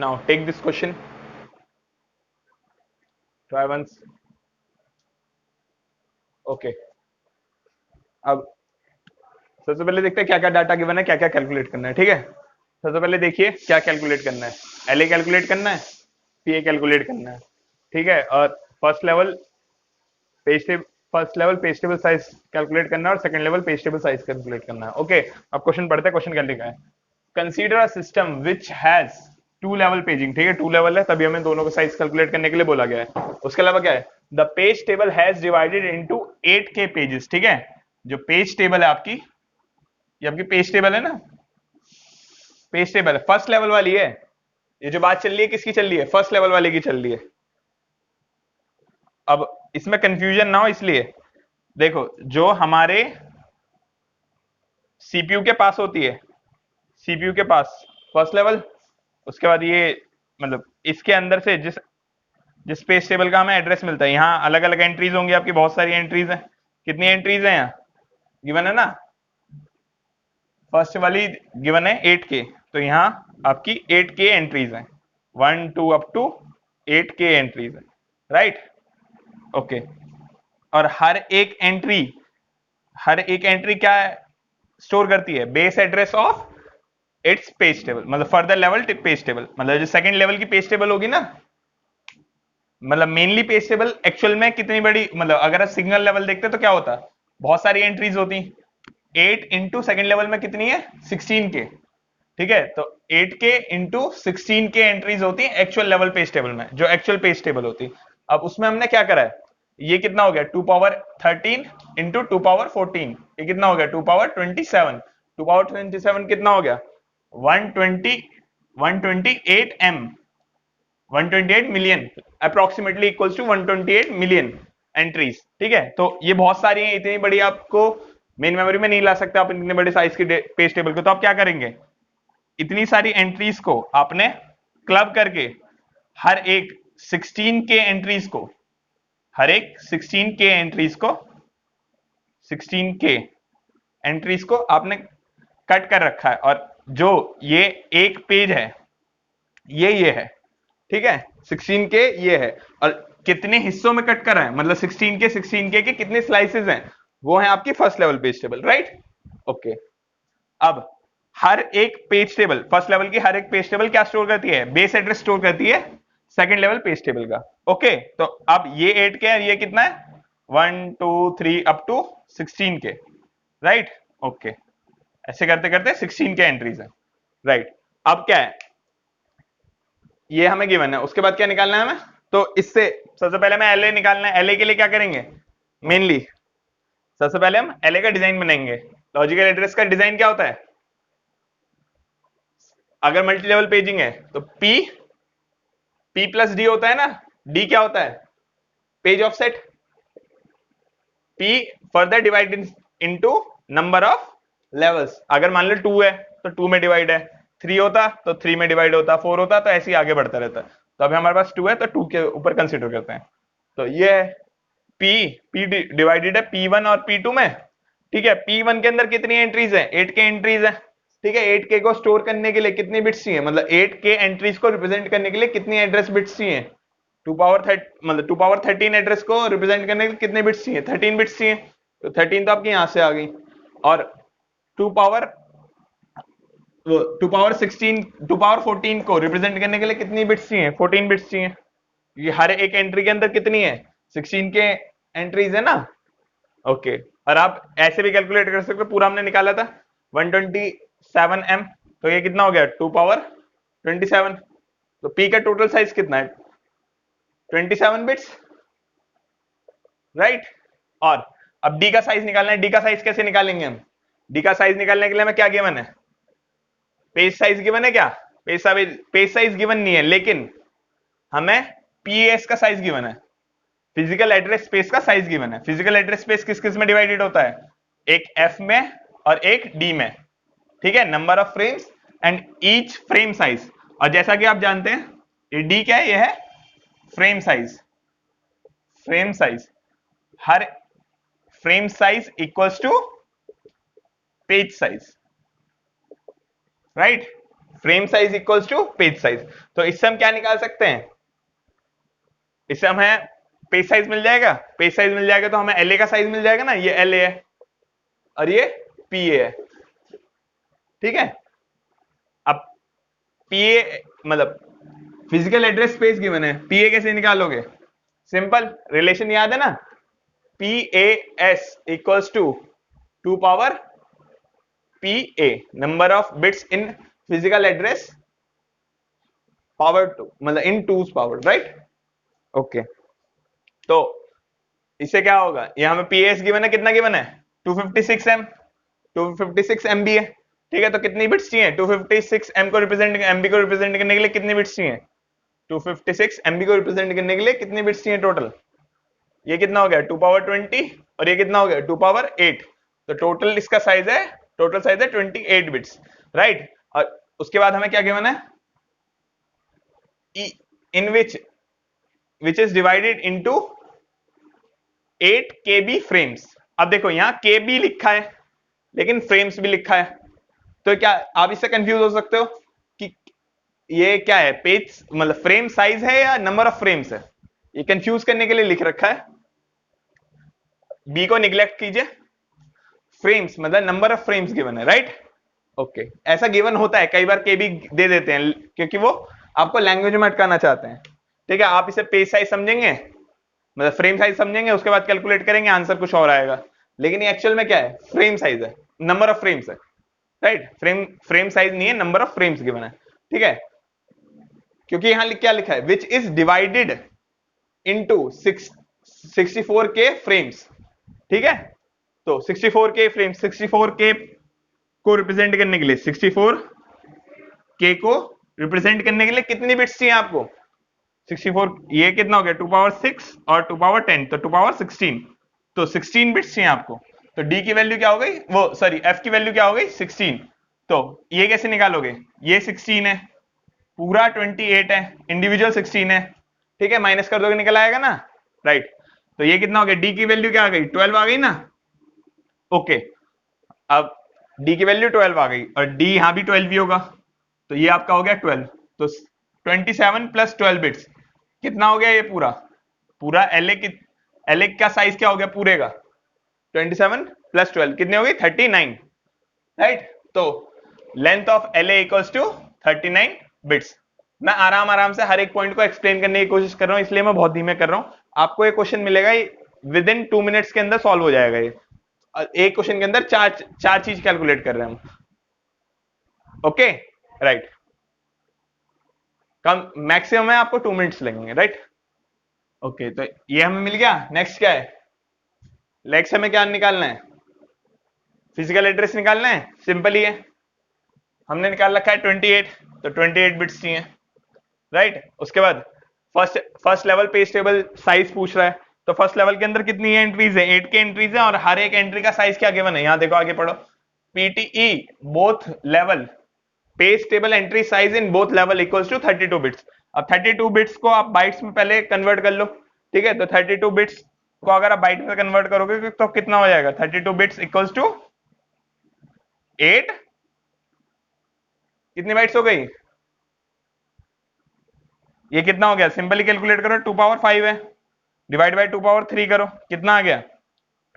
Now take this question, try once. Okay, अब सबसे पहले देखते हैं क्या क्या डाटा गिवन है, क्या क्या कैलकुलेट करना है। ठीक है, सबसे पहले देखिए क्या कैलकुलेट करना है। एलए कैलकुलेट करना है, पीए कैलकुलेट करना है। ठीक है, और first level page table, first level page table size calculate करना है और second level page table size calculate करना है। ओके, अब क्वेश्चन पढ़ते हैं। क्वेश्चन क्या लिखा है, consider a system which has two level paging. ठीक है, टू लेवल है तभी हमें दोनों का साइज कैलकुलेट करने के लिए बोला गया है। उसके अलावा क्या है, the page table has divided into 8K pages. ठीक है, जो पेज टेबल है आपकी, ये आपकी पेज टेबल है ना, पेज टेबल है, फर्स्ट लेवल वाली है। ये जो बात चल रही है किसकी चल रही है, फर्स्ट लेवल वाले की चल रही है। अब इसमें कंफ्यूजन ना हो इसलिए देखो, जो हमारे सीपीयू के पास होती है, सीपीयू के पास फर्स्ट लेवल, उसके बाद ये मतलब इसके अंदर से जिस जिस पेज टेबल का हमें एड्रेस मिलता है, यहाँ अलग अलग एंट्रीज होंगी आपकी, बहुत सारी एंट्रीज हैं। कितनी एंट्रीज हैं यहाँ गिवन है ना, फर्स्ट वाली गिवन है 8K, तो यहाँ आपकी 8K एंट्रीज हैं, 1 2 अप टू 8K एंट्रीज है, राइट। ओके, और हर एक एंट्री क्या स्टोर करती है, base address of its page table, मतलब फर्दर लेवल पेज टेबल, मतलब जो सेकंड लेवल की पेज टेबल होगी ना, मतलब मेनली पेज टेबल एक्चुअल में कितनी बड़ी, मतलब अगर आप सिंगल लेवल देखते तो क्या होता, बहुत सारी एंट्रीज होती, 8 इंटू सेकेंड लेवल में कितनी है 16K। ठीक है, तो 8K इंटू 16K एंट्रीज होती है एक्चुअल लेवल पेज टेबल में, जो एक्चुअल पेज टेबल होती। अब उसमें हमने क्या करा है, ये कितना हो गया 2 पावर 13 इंटू 2 पावर 14, ये कितना हो गया 2 पावर 27, 2 पावर 27 कितना हो गया 120 128 128 million, approximately equals to 128 million entries. ठीक है, तो ये बहुत सारी हैं, इतनी बड़ी आपको मेन मेमोरी में नहीं ला सकते आप इतने बड़े साइज की पेज टेबल को, तो आप क्या करेंगे, इतनी सारी एंट्रीज को आपने क्लब करके हर एक 16K एंट्रीज को, हर एक 16K एंट्रीज को 16K एंट्रीज को आपने कट कर रखा है, और जो ये एक पेज है ये है। ठीक है, 16K ये है, और कितने हिस्सों में कट कर रहा है, मतलब 16K के कितने स्लाइसेस हैं, वो है आपकी first level page table, right. Okay, अब हर एक पेज टेबल, फर्स्ट लेवल की हर एक पेज टेबल क्या स्टोर करती है, बेस एड्रेस स्टोर करती है सेकंड लेवल पेज टेबल का। ओके, तो अब ये 8K है, ये कितना है 1 2 3 up to 16K, right. Okay, ऐसे करते करते 16K एंट्रीज है, राइट। अब क्या है, ये हमें गिवन है, उसके बाद क्या निकालना है हमें, तो इससे सबसे पहले हमें एलए निकालना है। एलए के लिए क्या करेंगे, मेनली सबसे पहले हम एलए का डिजाइन बनाएंगे। लॉजिकल एड्रेस का डिजाइन क्या होता है, अगर मल्टी लेवल पेजिंग है तो पी प्लस डी होता है ना, डी क्या होता है page offset, P further divided into number of levels, अगर मान लो 2 है तो 2 में डिवाइड है, 3 होता तो 3 में डिवाइड होता, 4 होता तो ऐसे ही आगे बढ़ता रहता। तो अभी हमारे पास 2 है तो 2 के ऊपर कंसिडर करते हैं, तो ये है पी डिवाइडेड है P1 और P2 में। ठीक है, P1 के अंदर कितनी एंट्रीज है 8K एंट्रीज है। ठीक है, 8K को स्टोर करने के लिए कितनी बिट्स चाहिए, मतलब 8K एंट्रीज को रिप्रेजेंट करने के लिए कितनी एड्रेस बिट्स चाहिए, 2 पावर 30, मतलब 2 पावर 13 एड्रेस को रिप्रेजेंट करने के लिए कितने बिट्स चाहिए, 13 बिट्स चाहिए, तो 13 तो आपकी यहां से आ गई, और 2 पावर 2 पावर 14 को रिप्रेजेंट करने के लिए कितनी बिट्स चाहिए, 14 बिट्स चाहिए। ये हर एक एंट्री के अंदर कितनी है 16K एंट्रीज है ना। ओके, और आप ऐसे भी कैलकुलेट कर सकते हो, पूरा हमने निकाला था 127M, तो ये कितना हो गया 2 पावर 27, तो पी का टोटल साइज कितना है 27 बिट्स, राइट। और अब डी का साइज निकालना है, डी का साइज कैसे निकालेंगे हम, डी का साइज निकालने के लिए हमें क्या गिवन है, पेज साइज गिवन है क्या, पेज साइज गिवन नहीं है, लेकिन हमें पीएस का साइज गिवन है, फिजिकल एड्रेस स्पेस का साइज गिवन है। फिजिकल एड्रेस स्पेस किस किस में डिवाइडेड होता है, एक एफ में और एक डी में। ठीक है, number of frames and each frame size, और जैसा कि आप जानते हैं ये डी क्या है, ये है फ्रेम साइज, फ्रेम साइज, हर frame size equals to page size, right. Frame size equals to page size. तो इससे हम क्या निकाल सकते हैं, इससे हमें पेज साइज मिल जाएगा, पेज साइज मिल जाएगा तो हमें एलए का साइज मिल जाएगा ना, ये एलए है और ये पीए है, ठीक है। अब पीए मतलब फिजिकल एड्रेस स्पेस गिवन है, पीए कैसे निकालोगे, सिंपल रिलेशन याद है ना, P A S equals to 2 power P A, number of bits in physical address power 2, मतलब इन 2's पावर, राइट। ओके, तो इससे क्या होगा, यहां में पीएस गिवन है, कितना गिवन है 256 एम, 256 एमबी है, ठीक है। तो कितनी बिट्स चाहिए 256 एम को रिप्रेजेंट, एमबी को रिप्रेजेंट करने के लिए कितनी बिट्स चाहिए, 256 एमबी को रिप्रेजेंट करने के लिए कितनी बिट्स चाहिए टोटल, ये कितना हो गया 2 पावर 20 और ये कितना हो गया 2 पावर 8। तो टोटल इसका साइज है, टोटल साइज है 28 बिट्स, राइट। और उसके बाद हमें क्या गिवन है, in which is divided into 8 KB frames. अब देखो यहां केबी लिखा है लेकिन फ्रेम्स भी लिखा है, तो क्या आप इससे कंफ्यूज हो सकते हो कि ये क्या है, पेज मतलब फ्रेम साइज है या नंबर ऑफ फ्रेम्स है, ये कंफ्यूज करने के लिए लिख रखा है। बी को निग्लेक्ट कीजिए, फ्रेम्स मतलब नंबर ऑफ फ्रेम्स गिवन है, राइट। ओके, ऐसा गिवन होता है, कई बार केबी दे देते हैं क्योंकि वो आपको लैंग्वेज में अटकाना चाहते हैं, ठीक है। आप इसे पेज साइज समझेंगे, मतलब फ्रेम साइज समझेंगे, उसके बाद कैलकुलेट करेंगे, आंसर कुछ और आएगा, लेकिन ये एक्चुअल में क्या है, फ्रेम साइज है, नंबर ऑफ फ्रेम्स है, राइट। फ्रेम साइज नहीं है, नंबर ऑफ फ्रेम्स गिवन है, ठीक है। क्योंकि यहां क्या लिखा है, विच इज डिवाइडेड इनटू 64 के फ्रेम्स, ठीक है। तो 64 के फ्रेम, 64 के को रिप्रेजेंट करने के लिए, 64 के को रिप्रेजेंट करने के लिए कितनी बिट्स चाहिए आपको, 64, ये कितना हो गया 2 पावर 6 और 2 पावर 10, तो 2 पावर 16, तो 16 बिट्स चाहिए आपको। तो डी की वैल्यू क्या हो गई, वो सॉरी एफ की वैल्यू क्या हो गई 16। तो ये कैसे निकालोगे, ये 16 है, पूरा 28 है, इंडिविजुअल 16 है, ठीक है, माइनस कर दोगे निकल आएगा ना, राइट। तो ये कितना हो गया, डी की वैल्यू क्या आ गई 12 आ गई ना, ओके। अब डी की वैल्यू 12 आ गई और डी यहां भी 12 भी होगा, तो ये आपका हो गया 12। तो 27 प्लस 12 बिट्स कितना हो गया, ये पूरा पूरा एलए की, एलए का साइज क्या हो गया पूरे का, 27 प्लस 12 कितने हो गई 39, राइट। तो length of LA equals to 39 bits. मैं आराम आराम से हर एक पॉइंट को एक्सप्लेन करने की कोशिश कर रहा हूं, इसलिए मैं बहुत धीमे कर रहा हूं। आपको ये क्वेश्चन मिलेगा, विद इन 2 मिनट्स के अंदर सॉल्व हो जाएगा ये, एक क्वेश्चन के अंदर चार चीज कैलकुलेट कर रहे हैं हम, ओके, राइट। कम मैक्सिमम है, आपको 2 मिनट्स लगेंगे, राइट। ओके, तो ये हमें मिल गया। नेक्स्ट क्या है, नेक्स्ट हमें क्या निकालना है, फिजिकल एड्रेस निकालना है, सिंपल ही है, हमने निकाल रखा है 28, तो 28 बिट्स चाहिए, राइट। उसके बाद first level page table size पूछ रहा है, तो फर्स्ट लेवल के अंदर कितनी एंट्रीज है, 8 के एंट्रीज है, और हर एक एंट्री का साइज क्या गिवन है, यहां देखो आगे पढ़ो, PTE both level page table entry size in both level equals to 32 bits. अब 32 बिट्स को आप बाइट्स में पहले कन्वर्ट कर लो, ठीक है। तो 32 बिट्स को अगर आप बाइट में कन्वर्ट करोगे तो कितना हो जाएगा, 32 बिट्स इक्वल्स टू 8, कितनी बाइट्स हो गई, ये कितना हो गया, सिंपली कैलकुलेट करो, 2 पावर 5 है, डिवाइड बाय 2 पावर 3 करो, कितना आ गया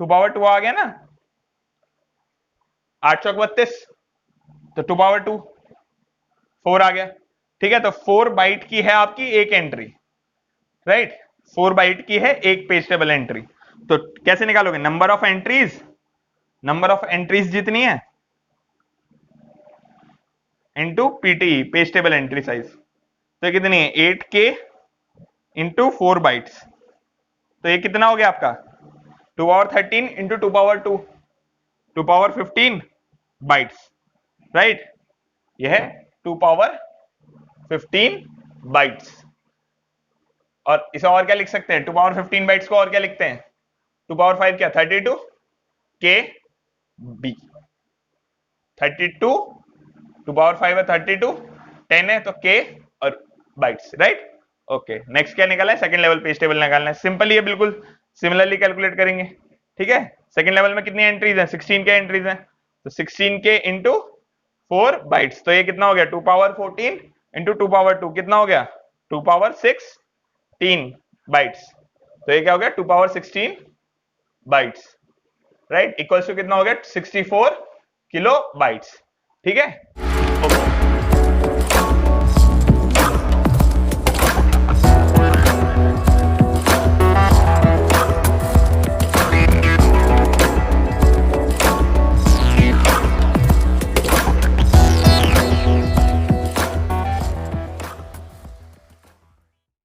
2 पावर 2 आ गया ना, 8 चौक 32, तो 2 पावर 2 4 आ गया, ठीक है। तो 4 बाइट की है आपकी एक एंट्री, राइट, 4 बाइट की है एक पेज टेबल एंट्री। तो कैसे निकालोगे, number of entries, number of entries जितनी है into PT page table entry size, तो कितनी है 8K इंटू 4 बाइट्स, तो ये कितना हो गया आपका 2 power 13 into 2 power 2, 2 power 15 bytes, right. यह है 2 पावर 15 बाइट्स। और इसे और क्या लिख सकते हैं, 2 पावर 15 बाइट्स को और क्या लिखते हैं, 2 पावर 5 क्या 32 के बी, 32 2 पावर 5 है 32, 10 है तो के और बाइट्स, राइट। ओके, नेक्स्ट क्या निकालना है, सेकंड लेवल पेज टेबल निकालना है, सिंपल ही है, बिल्कुल सिमिलरली कैलकुलेट करेंगे, ठीक है। सेकंड लेवल में कितनी एंट्रीज हैं, 16 के एंट्रीज हैं, तो 16 के इंटू बाइट्स। तो ये कितना हो गया 2 पावर 14 इंटू 2 पावर 2 कितना हो गया 2 पावर 16 बाइट्स। तो ये क्या हो गया 2 power 16 bytes, right, equals to कितना हो गया 64 किलो बाइट्स। ठीक है।